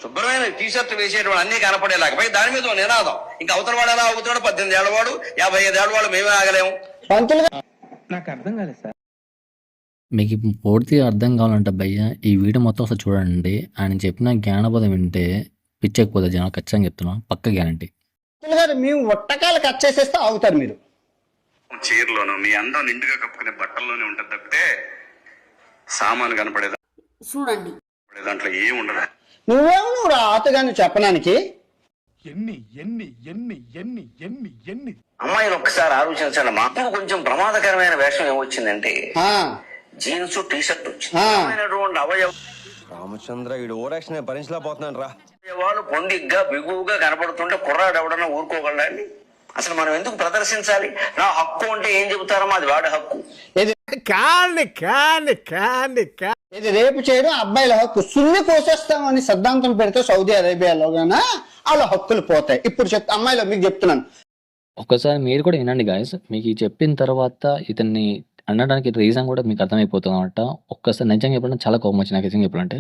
శుభ్రమైన T shirt వేసేటువంటి అన్ని కనపడేలాగా పై దాని మీద నినాదం. ఇంకా అవతల వాడు ఎలా అవుతున్నాడు, 18 ఏళ్ల వాడు 55 ఏళ్ల వాడు మేమే ఆగలేము. నాకు అర్థం కాలేదు సార్. మీకు పూర్తిగా అర్థం కావాలంటే భయ్య ఈ వీడియో మొత్తం ఒకసారి చూడండి. ఆయన చెప్పిన జ్ఞానబోధం వింటే పిచ్చెక్కిపోతే జనాలు ఖచ్చితంగా చెప్తున్నాం, పక్క గ్యారంటీ. మేము ఒట్టకాలు కట్ చేసేస్తే ఆగుతారు మీరు. చీరలోను మీ అందం నిండుగా కప్పుకునే బట్టల్లోనే ఉంటుంది తప్పితే సామాను కనపడేదా చూడండి దాంట్లో ఏం ఉండదు. నువ్వేమో నువ్వు రాతగాని చెప్పడానికి. ఎన్ని ఎన్ని ఎన్ని ఎన్ని ఎన్ని ఎన్ని అమ్మాయిలు ఒక్కసారి ఆలోచించండి. మాకు కొంచెం ప్రమాదకరమైన వేషం ఏమొచ్చిందంటే జీన్స్ టీ షర్ట్ వచ్చింది. రామచంద్ర ఈ ఓరాక్షన్ భరించలేకపోతున్నాను రా. అవయవాలు పొందిగ్గా బిగువుగా కనపడుతుంటే కుర్రాడు ఎవడన్నా ఊరుకోగలండి? అసలు మనం ఎందుకు ప్రదర్శించాలి? నా హక్కు అంటే ఏం చెబుతారమ్మా, అది వాడి హక్కు. ఇది రేపు చేయడం అబ్బాయిల హక్కు. సున్ని కోసేస్తామని సిద్ధాంతం పెడితే సౌదీ అరేబియాలో గాన వాళ్ళ హక్కులు పోతాయి. ఇప్పుడు అమ్మాయిలు మీకు చెప్తున్నాను, ఒక్కసారి మీరు కూడా వినండి గాయస్. మీకు ఈ చెప్పిన తర్వాత ఇతన్ని అనడానికి రీజన్ కూడా మీకు అర్థమైపోతుంది అనమాట. ఒక్కసారి నిజంగా చెప్పడం చాలా కోపం వచ్చింది నాకు నిజంగా చెప్పాలంటే.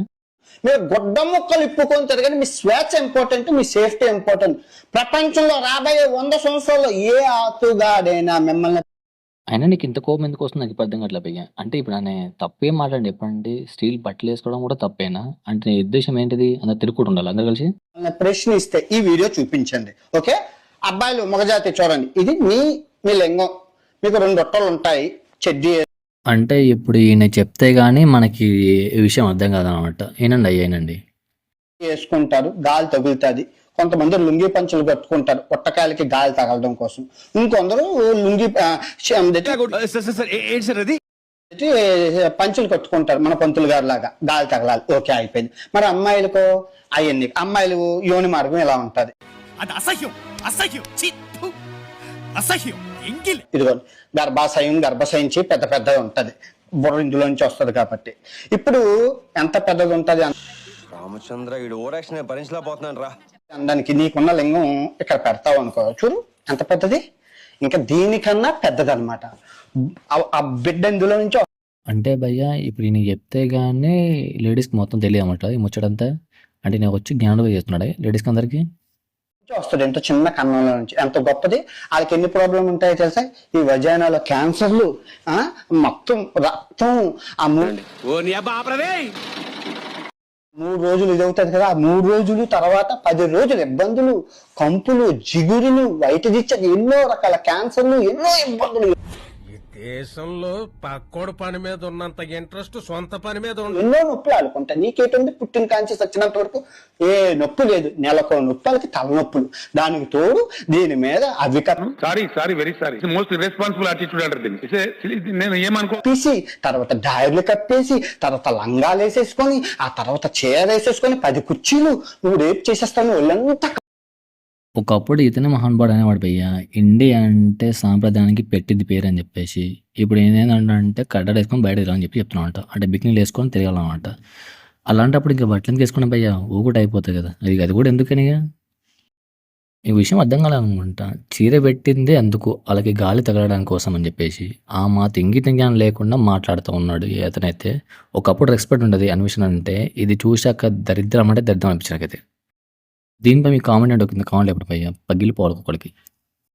మీరు గుడ్డ ముక్కలు ఇప్పుకొని తిరగండి. మీ స్వేచ్ఛ ఇంపార్టెంట్, మీ సేఫ్టీ ఇంపార్టెంట్. ప్రపంచంలో రాబోయే 100 సంవత్సరాల్లో ఏ ఆతుగాడైనా మిమ్మల్ని అయినా నీకు ఇంత కోపం ఎందుకు వస్తుంది నాకు ఇప్పుడు అర్థం కావట్లే భయ్య. అంటే ఇప్పుడు ఆయన తప్పేం మాట్లాడి చెప్పండి, స్టీల్ బట్టలు వేసుకోవడం కూడా తప్పేనా? అంటే నీ ఉద్దేశం ఏంటిది? అందరు తిరుగుతూ ఉండాలి అందరు కలిసి ప్రశ్నిస్తే ఈ వీడియో చూపించండి. ఓకే, అబ్బాయిలు మగజాతి చూడండి, ఇది మీ లింగం. మీకు 2 రొట్టెలు ఉంటాయి, చెడ్డీ అంటే ఇప్పుడు ఈయన చెప్తే గానీ మనకి ఈ విషయం అర్థం కాదనమాట. ఏనండి అయ్యానండి వేసుకుంటారు, గాలి తగులుతుంది. కొంతమంది లుంగి పంచులు కట్టుకుంటారు పొట్టకాయలకి గాలి తగలడం కోసం. ఇంకొందరు లుంగి పంచులు కట్టుకుంటారు మన పంతులు గారు లాగా, గాలి తగలాలి. ఓకే, అయిపోయింది. మరి అమ్మాయిలకు అవన్నీ అమ్మాయిలు యోని మార్గం ఎలా ఉంటది? ఇదిగోండి, గర్భాశయించి పెద్ద పెద్దగా ఉంటది. బుర్ర ఇందులోంచి వస్తుంది కాబట్టి. ఇప్పుడు ఎంత పెద్దగా ఉంటది? రామచంద్ర ఈ ఓరాక్షన్ భరించలేకపోతున్నాను రా. దానికి నీకున్న లింగం ఇక్కడ పెడతావు అనుకో, చూడు ఎంత పెద్దది. ఇంకా దీనికన్నా పెద్దది అనమాట ఆ బిడ్డ ఇందులో నుంచి. అంటే భయ్య ఇప్పుడు ఈయన చెప్తే గానీ లేడీస్కి మొత్తం తెలియదు అనమాట ఈ ముచ్చటంతా. అంటే నేను వచ్చి జ్ఞానం చేస్తున్నాడే లేడీస్కి అందరికి వస్తుంది. ఎంత చిన్న కన్నంలో నుంచి ఎంత గొప్పది. వాళ్ళకి ఎన్ని ప్రాబ్లం ఉంటాయో తెలుసా? ఈ వజైనాలో క్యాన్సర్లు, మొత్తం రక్తం. ఆ 3 రోజులు ఇది అవుతుంది కదా, ఆ 3 రోజులు తర్వాత 10 రోజులు ఇబ్బందులు, కంపులు, జిగురులు, వైటదిచ్చది, ఎన్నో రకాల క్యాన్సర్లు, ఎన్నో ఇబ్బందులు. దేశంలో పక్కోడు పని మీద ఉన్నంత ఇంట్రెస్ట్ సొంత పని మీద ఎన్నో నొప్పులు ఆడుకుంటా. నీకేటుంది? పుట్టిన కాంచి సచ్చినంత వరకు ఏ నొప్పి లేదు. నెలకు నొప్పులకి తలనొప్పులు, దానికి తోడు దీని మీద కప్పేసి, తర్వాత డైర్లు కప్పేసి, తర్వాత లంగాలు వేసేసుకొని, ఆ తర్వాత చీర వేసేసుకొని 10 కుర్చీలు నువ్వు రేపు చేసేస్తాను. ఒళ్ళంతా ఒకప్పుడు ఇతనే మహానుభావుడు అనేవాడు భయ్య. ఇండియా అంటే సాంప్రదాయానికి పెట్టింది పేరు అని చెప్పేసి. ఇప్పుడు ఏంటంటే కడ్డలు వేసుకొని బయట తిరగాలని చెప్పి చెప్తున్నాం అంట. అంటే బికినీలు వేసుకొని తిరగాలన్నమాట. అలాంటప్పుడు ఇంకా బట్టలు ఎందుకు వేసుకున్నా భయ్య, ఊగుట అయిపోతుంది కదా. అది కూడా ఎందుకని ఈ విషయం అర్థం కాలేదనుకుంటా. చీర పెట్టింది అందుకు వాళ్ళకి గాలి తగలడానికి కోసం అని చెప్పేసి ఆ మాత ఇంగిత జ్ఞానం లేకుండా మాట్లాడుతూ ఉన్నాడు అతనైతే. ఒకప్పుడు రెస్పెక్ట్ ఉండదు అన్వేషణ అంటే. ఇది చూశాక దరిద్రం అంటే దరిద్రం అనిపించినకైతే. దీనిపై మీ కామెంట్ అంటే కామెంట్ ఎప్పుడు భయ్య పగిలిపోవాలి ఒకరికి.